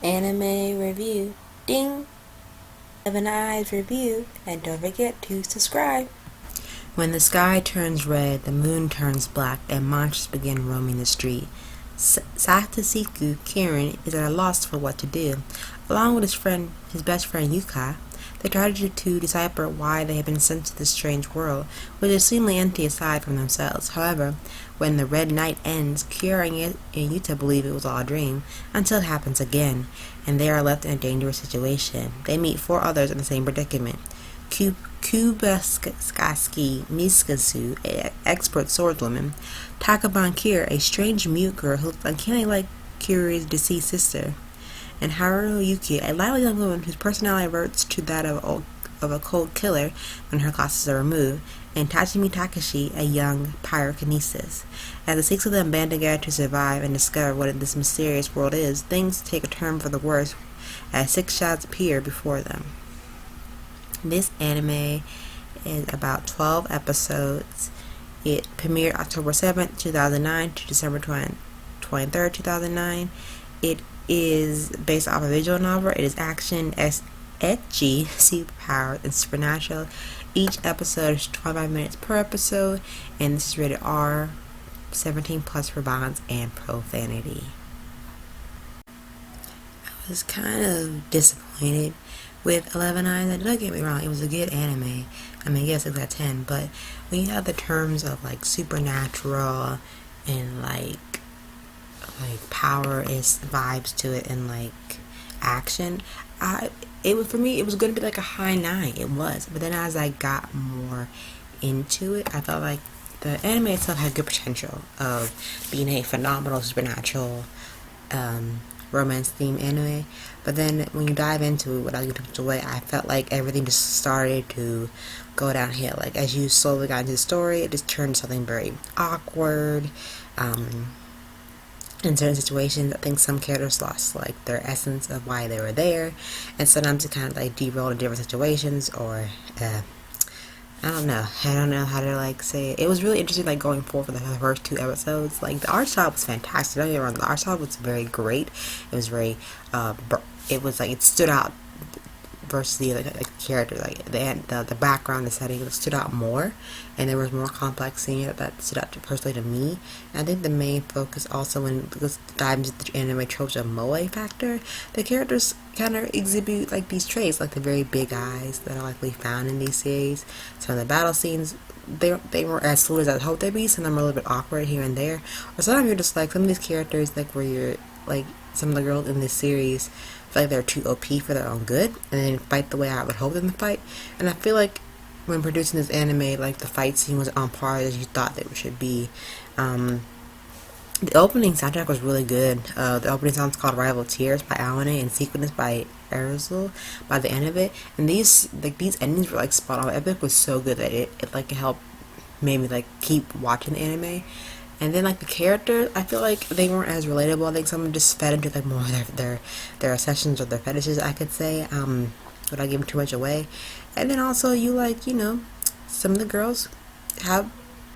Anime review. Ding! 11 Eyes review, and don't forget to subscribe. When the sky turns red, the moon turns black, and monsters begin roaming the street. Satosiku Kirin is at a loss for what to do. Along with his best friend Yuka, they try to decipher why they have been sent to this strange world, which is seemingly empty aside from themselves. However, when the red night ends, Kira and Yuta believe it was all a dream, until it happens again, and they are left in a dangerous situation. They meet 4 others in the same predicament. Kubaskaski Miskazu, an expert swordswoman, Takaban Kira, a strange mute girl who looks uncannily like Kira's deceased sister, and Haru Yuki, a lively young woman whose personality reverts to that of a cold killer when her glasses are removed, and Tachimi Takashi, a young pyrokinesis. As the 6 of them band together to survive and discover what this mysterious world is, things take a turn for the worse as 6 shadows appear before them. This anime is about 12 episodes. It premiered October 7th, 2009 to December 23rd, 2009. It is based off a visual novel. It is action, ecchi, superpowered, and supernatural. Each episode is 25 minutes per episode, and this is rated R, 17 plus for violence and profanity. I was kind of disappointed with 11 Eyes. Don't get me wrong, it was a good anime. I mean, yes, it's got 10, but when you have the terms of like supernatural and like power is vibes to it and like action, it was, for me, it was going to be like a high 9. It was, but then as I got more into it, I felt like the anime itself had good potential of being a phenomenal supernatural romance theme anime. But then when you dive into it without giving too much away, I felt like everything just started to go downhill. Like as you slowly got into the story, it just turned to something very awkward. In certain situations, I think some characters lost like their essence of why they were there, and sometimes it kind of like derailed in different situations, or I don't know how to like say it. It was really interesting, like going forward for the first 2 episodes. Like the art style was fantastic. Don't get me wrong, the art style was very great. It was very it was like it stood out versus the other character, like the background, the setting stood out more, and there was more complex scenes that stood out personally to me. And I think the main focus also, when this dives into the anime tropes of moe factor, the characters kind of exhibit like these traits, like the very big eyes that are likely found in these series. Some of the battle scenes, they weren't as fluid as I hoped they'd be. Some of them are a little bit awkward here and there, or sometimes you're just like some of these characters, like where you're like some of the girls in this series feel like they're too OP for their own good, and then fight the way I would hope them to fight. And I feel like when producing this anime, like the fight scene was on par as you thought they should be. The opening soundtrack was really good. The opening song is called "Reveiw" by Aone and sequenced by Erzul by the end of it. And these endings were like spot on. Epic was so good that it helped made me like keep watching the anime. And then like the characters, I feel like they weren't as relatable. I think some of them just fed into like more of their obsessions or their fetishes, I could say, without giving too much away. And then also some of the girls have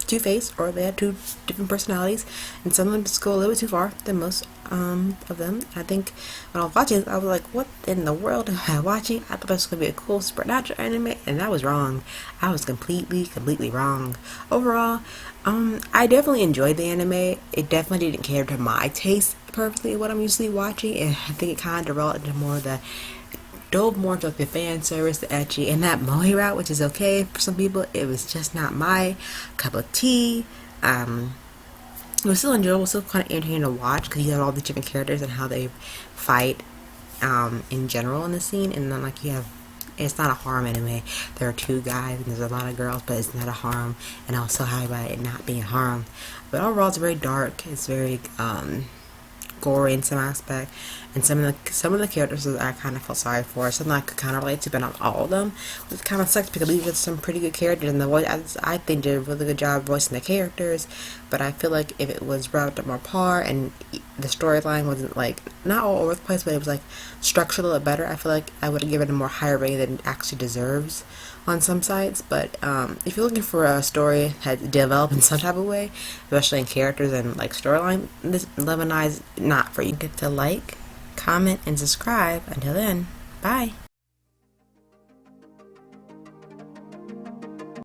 two-faced, or they have 2 different personalities, and some of them just go a little bit too far than most of them. I think when I was watching, I was like, what in the world am I watching? I thought it was going to be a cool supernatural anime, and I was wrong. I was completely wrong. Overall, I definitely enjoyed the anime. It definitely didn't cater to my taste perfectly what I'm usually watching, and I think it kind of developed into dove more into the fan service, the ecchi, and that moe route, which is okay for some people. It was just not my cup of tea. It was still enjoyable, still kind of entertaining to watch, because you have all the different characters and how they fight in general in the scene. And then like you have, it's not a harem anime. There are 2 guys and there's a lot of girls, but it's not a harem, and I was so happy about it not being a harem. But overall, it's very dark. It's very gory in some aspect, and some of the characters that I kind of felt sorry for, some I could kind of relate to, but not all of them, which kind of sucks because these are some pretty good characters, and the voice, I think, did a really good job voicing the characters. But I feel like if it was wrapped up more par and the storyline wasn't like not all over the place, but it was like structured a little better, I feel like I would have given it a more higher rating than it actually deserves on some sites. But if you're looking for a story that developed in some type of way, especially in characters and like storyline, this 11 Eyes not for you. Get to like, comment, and subscribe. Until then, bye.